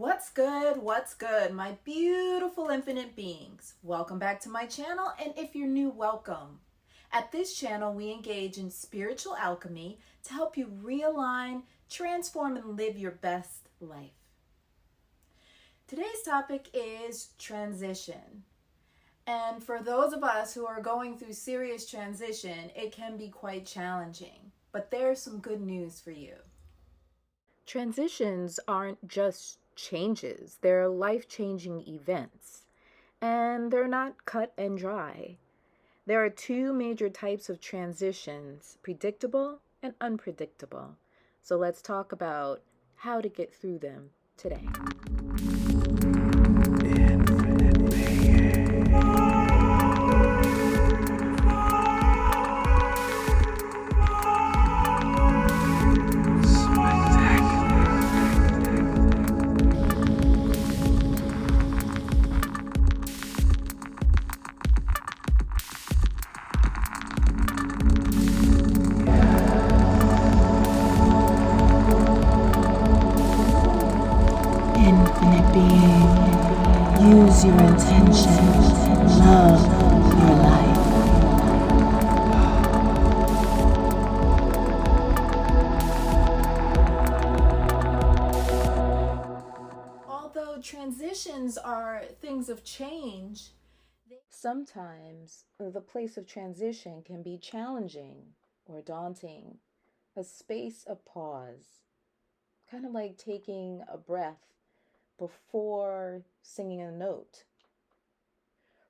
What's good? What's good, my beautiful infinite beings? Welcome back to my channel, and if you're new, welcome. At this channel, we engage in spiritual alchemy to help you realign, transform, and live your best life. Today's topic is transition. And for those of us who are going through serious transition, it can be quite challenging. But there's some good news for you. Transitions aren't just changes, they're life-changing events. And they're not cut and dry. There are two major types of transitions, predictable and unpredictable. So let's talk about how to get through them today. Infinite being, use your intention, love your life. Although transitions are things of change, sometimes the place of transition can be challenging or daunting, a space of pause, kind of like taking a breath before singing a note.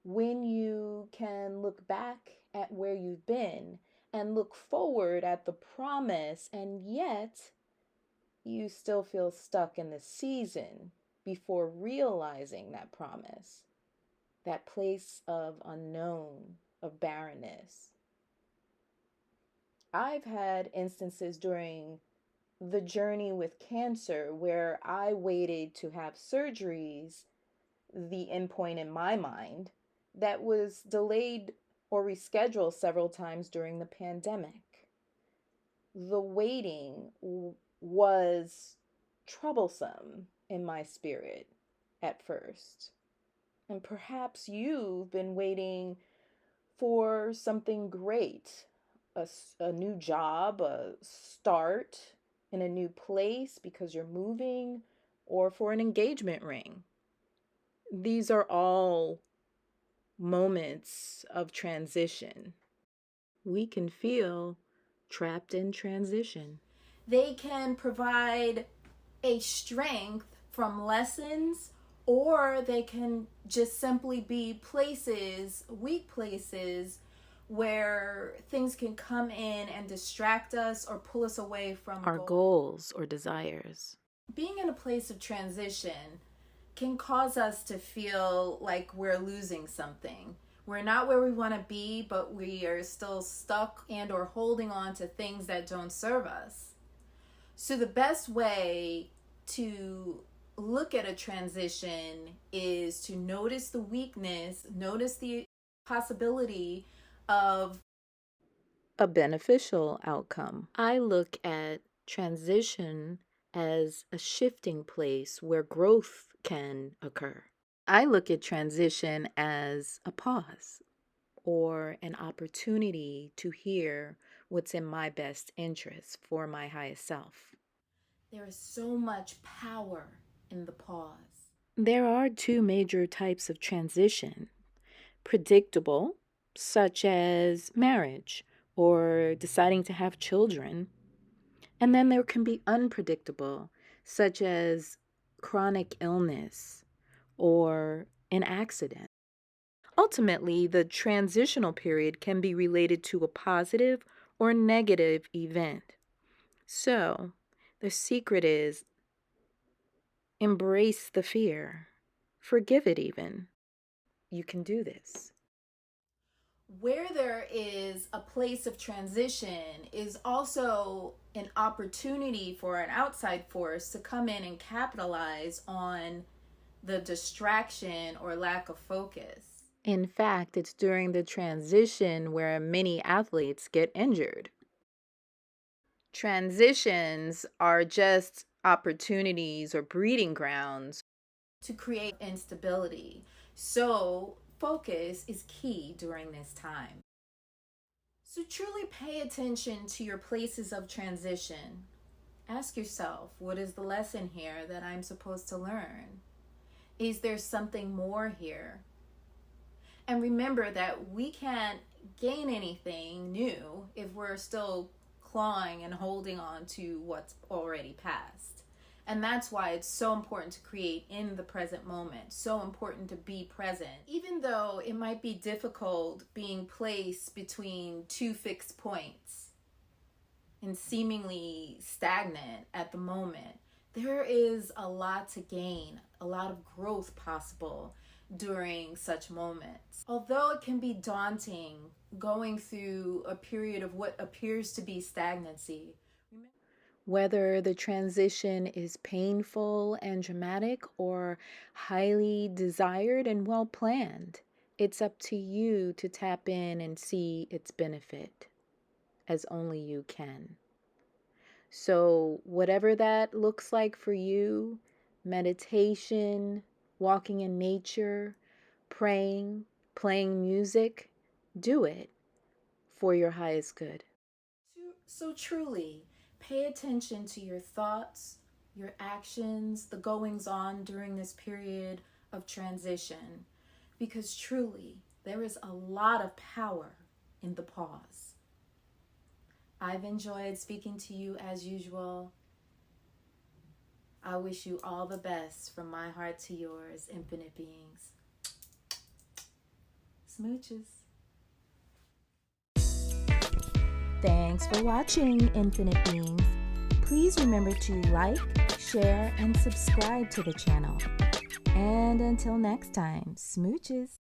When you can look back at where you've been and look forward at the promise, and yet you still feel stuck in the season before realizing that promise, that place of unknown, of barrenness. I've had instances during the journey with cancer where I waited to have surgeries, the endpoint in my mind, that was delayed or rescheduled several times during the pandemic. The waiting was troublesome in my spirit at first. And perhaps you've been waiting for something great, a new job, a start in a new place because you're moving, or for an engagement ring. These are all moments of transition. We can feel trapped in transition. They can provide a strength from lessons, or they can just simply be places, weak places, where things can come in and distract us or pull us away from our goals or desires. Being in a place of transition can cause us to feel like we're losing something. We're not where we want to be, but we are still stuck and or holding on to things that don't serve us. So the best way to look at a transition is to notice the weakness, notice the possibility of a beneficial outcome. I look at transition as a shifting place where growth can occur. I look at transition as a pause or an opportunity to hear what's in my best interest for my highest self. There is so much power in the pause. There are two major types of transition. Predictable, such as marriage or deciding to have children. And then there can be unpredictable, such as chronic illness or an accident. Ultimately, the transitional period can be related to a positive or negative event. So, the secret is embrace the fear. Forgive it even. You can do this. Where there is a place of transition is also an opportunity for an outside force to come in and capitalize on the distraction or lack of focus. In fact, it's during the transition where many athletes get injured. Transitions are just opportunities or breeding grounds to create instability. So focus is key during this time. So truly pay attention to your places of transition. Ask yourself, what is the lesson here that I'm supposed to learn? Is there something more here? And remember that we can't gain anything new if we're still clawing and holding on to what's already passed. And that's why it's so important to create in the present moment, so important to be present. Even though it might be difficult being placed between two fixed points and seemingly stagnant at the moment, there is a lot to gain, a lot of growth possible during such moments. Although it can be daunting going through a period of what appears to be stagnancy, whether the transition is painful and dramatic or highly desired and well planned, it's up to you to tap in and see its benefit, as only you can. So, whatever that looks like for you, meditation, walking in nature, praying, playing music, do it for your highest good. So truly, pay attention to your thoughts, your actions, the goings on during this period of transition, because truly, there is a lot of power in the pause. I've enjoyed speaking to you as usual. I wish you all the best from my heart to yours, infinite beings. Smooches. Thanks for watching, Infinite Beings. Please remember to like, share, and subscribe to the channel. And until next time, smooches.